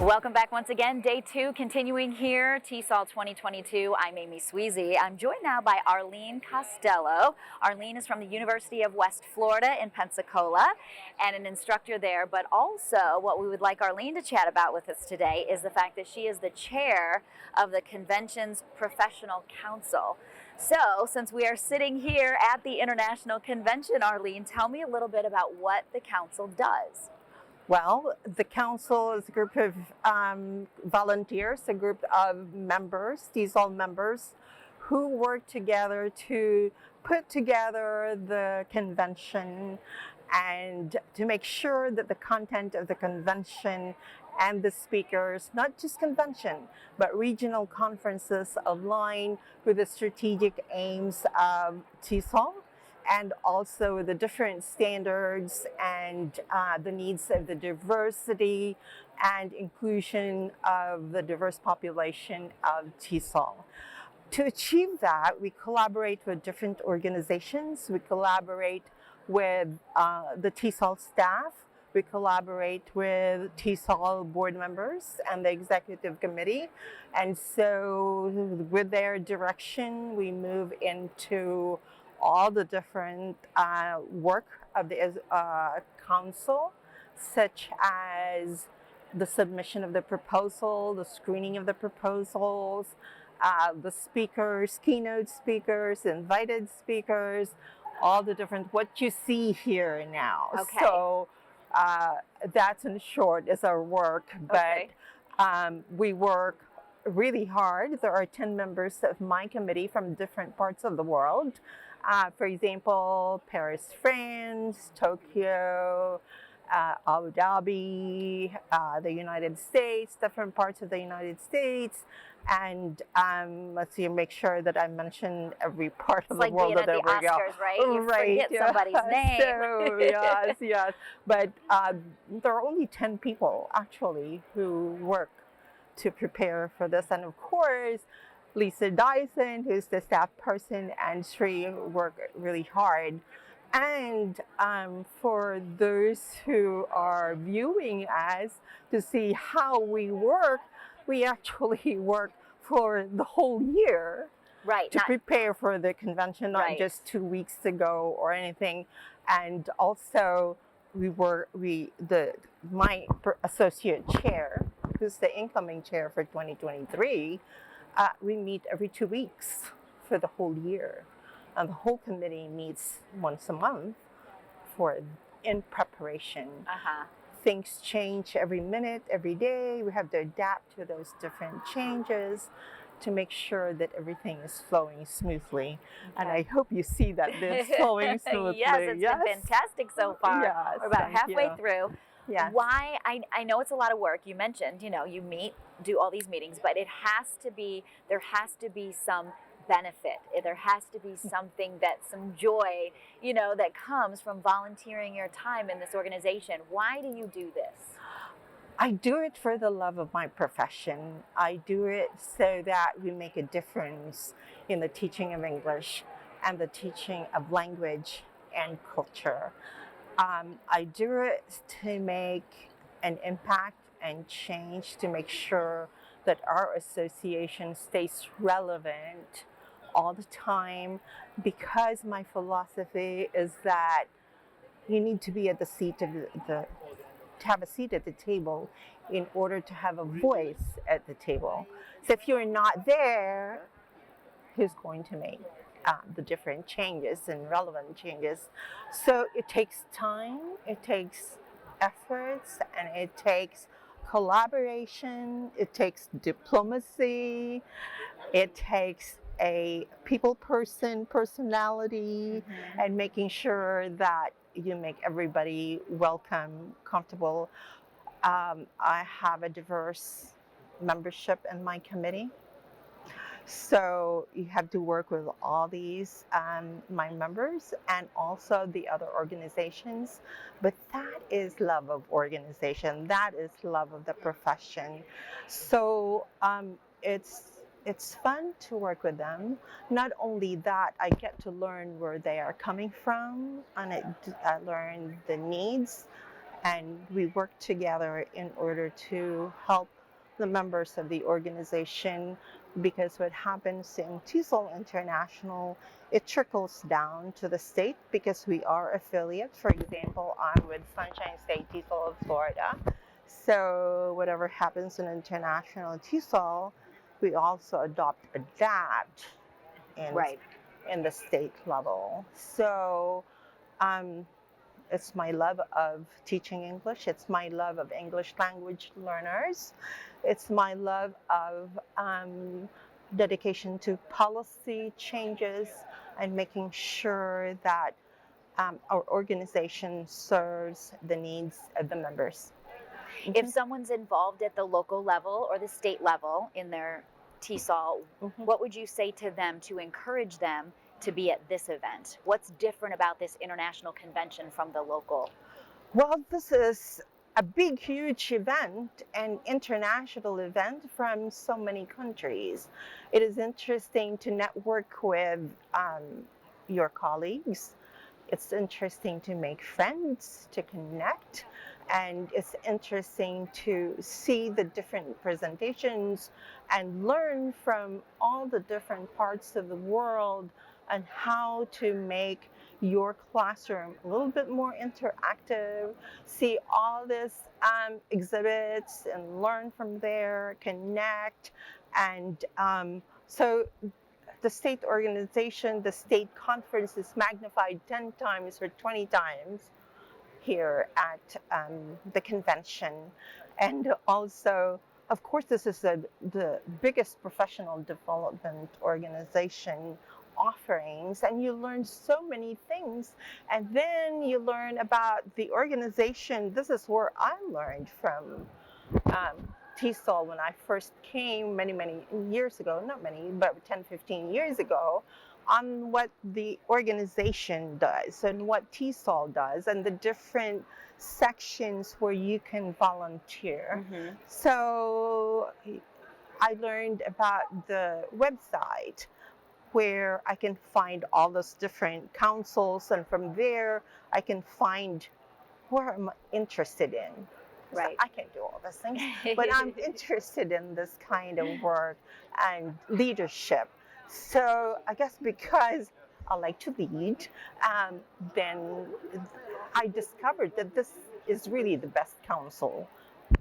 Welcome back once again. Day 2 continuing here, TESOL 2022. I'm Amy Sweezy. I'm joined now by Arlene Costello. Arlene is from the University of West Florida in Pensacola and an instructor there, but also what we would like Arlene to chat about with us today is the fact that she is the chair of the convention's professional council. So, since we are sitting here at the International Convention, Arlene, tell me a little bit about what the council does. Well, the council is a group of volunteers, a group of members, TESOL members, who work together to put together the convention and to make sure that the content of the convention and the speakers, not just convention, but regional conferences align with the strategic aims of TESOL, and also the different standards and the needs of the diversity and inclusion of the diverse population of TESOL. To achieve that, we collaborate with different organizations. We collaborate with the TESOL staff. We collaborate with TESOL board members and the executive committee. And so with their direction, we move into all the different work of the council, such as the submission of the proposal, the screening of the proposals, the speakers, keynote speakers, invited speakers, all the different, what you see here now. Okay. So that's in short is our work, but we work really hard. There are 10 members of my committee from different parts of the world. For example, Paris, France, Tokyo, Abu Dhabi, the United States, different parts of the United States, and let's see, make sure that I mention every part of the world that being at the Oscars, right? You forget somebody's name. So, yes. But there are only 10 people actually who work to prepare for this, and of course, Lisa Dyson, who's the staff person, and Sri work really hard. And for those who are viewing us to see how we work, we actually work for the whole year, right? To prepare for the convention, not right. just 2 weeks ago or anything. And also, my associate chair, who's the incoming chair for 2023. We meet every 2 weeks for the whole year. And the whole committee meets once a month in preparation. Things change every minute, every day. We have to adapt to those different changes to make sure that everything is flowing smoothly. And I hope you see that it's flowing smoothly. Yes, it's been fantastic so far. Yes, we're about halfway through. Yes. Why? I know it's a lot of work. You mentioned, you meet, do all these meetings, but there has to be some benefit. There has to be something some joy, that comes from volunteering your time in this organization. Why do you do this? I do it for the love of my profession. I do it so that we make a difference in the teaching of English and the teaching of language and culture. I do it to make an impact and change, to make sure that our association stays relevant all the time, because my philosophy is that you need to be at the seat of to have a seat at the table in order to have a voice at the table. So if you're not there, who's going to make the different changes and relevant changes? So it takes time, it takes efforts, and it takes collaboration, it takes diplomacy, it takes a people personality, and making sure that you make everybody welcome, comfortable. I have a diverse membership in my committee. So you have to work with all these, my members, and also the other organizations. But that is love of organization. That is love of the profession. So it's fun to work with them. Not only that, I get to learn where they are coming from, and I learn the needs and we work together in order to help the members of the organization, because what happens in TESOL International, it trickles down to the state because we are affiliate. For example, I'm with Sunshine State TESOL of Florida. So whatever happens in international TESOL, we also adapt in, Right. in the state level. So um, it's my love of teaching English. It's my love of English language learners. It's my love of dedication to policy changes and making sure that our organization serves the needs of the members. If someone's involved at the local level or the state level in their TESOL, what would you say to them to encourage them to be at this event? What's different about this international convention from the local? Well, this is a big, huge event, an international event from so many countries. It is interesting to network with your colleagues. It's interesting to make friends, to connect, and it's interesting to see the different presentations and learn from all the different parts of the world and how to make your classroom a little bit more interactive, see all these exhibits and learn from there, connect. And so the state organization, the state conference is magnified 10 times or 20 times here at the convention. And also, of course, this is the biggest professional development organization offerings, and you learn so many things. And then you learn about the organization. This is where I learned from TESOL when I first came many years ago, not many, but 10, 15 years ago, on what the organization does and what TESOL does and the different sections where you can volunteer. So I learned about the website where I can find all those different councils, and from there I can find where I'm interested in. Right. I can't do all those things, but I'm interested in this kind of work and leadership. So I guess because I like to lead, then I discovered that this is really the best council.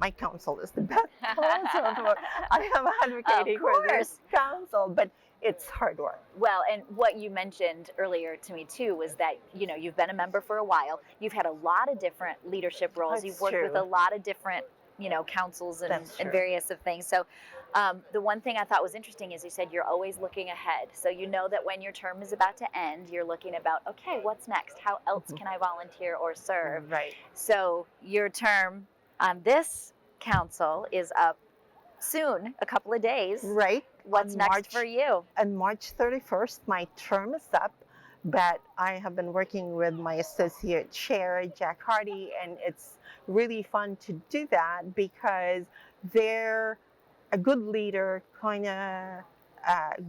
My council is the best council. I am advocating for this council, but it's hard work. Well, and what you mentioned earlier to me too was that, you know, you've been a member for a while. You've had a lot of different leadership roles. You've worked with a lot of different, you know, councils and various of things. So the one thing I thought was interesting is you said you're always looking ahead. So you know that when your term is about to end, you're looking about, okay, what's next? How else can I volunteer or serve? Right. So your term on this council is up soon, a couple of days. Right. What's next for you? On March 31st, my term is up, but I have been working with my associate chair, Jack Hardy, and it's really fun to do that because they're a good leader kind of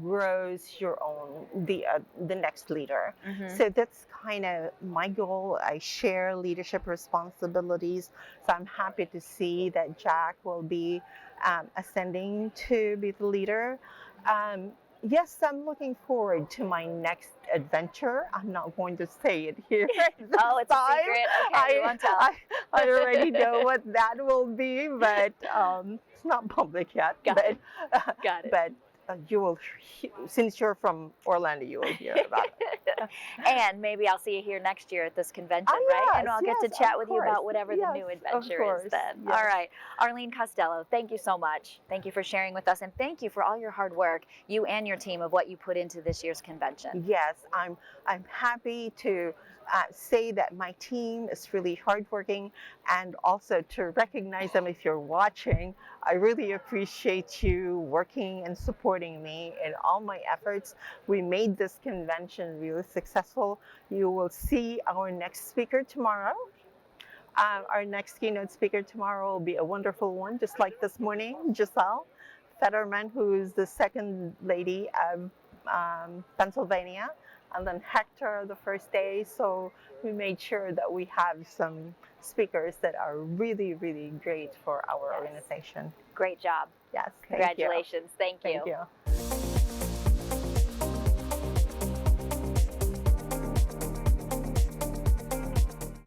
grows your own, the next leader. So that's kind of my goal. I share leadership responsibilities, so I'm happy to see that Jack will be ascending to be the leader. Yes, I'm looking forward to my next adventure. I'm not going to say it here. Oh, it's a secret. Okay, you won't tell. I already know what that will be, but it's not public yet. Got it. But you will, since you're from Orlando, you will hear about it. And maybe I'll see you here next year at this convention, right? And I'll get to chat with you about whatever the new adventure is then. All right. Arlene Costello, thank you so much. Thank you for sharing with us, and thank you for all your hard work, you and your team, of what you put into this year's convention. Yes, I'm happy to say that my team is really hardworking, and also to recognize them if you're watching. I really appreciate you working and supporting me in all my efforts. We made this convention really successful. You will see our next speaker tomorrow. Our next keynote speaker tomorrow will be a wonderful one, just like this morning, Giselle Fetterman, who is the second lady of Pennsylvania. and then Hector the first day. So we made sure that we have some speakers that are really, really great for our Yes. organization. Great job. Yes, thank you. Congratulations. Thank you. Thank you.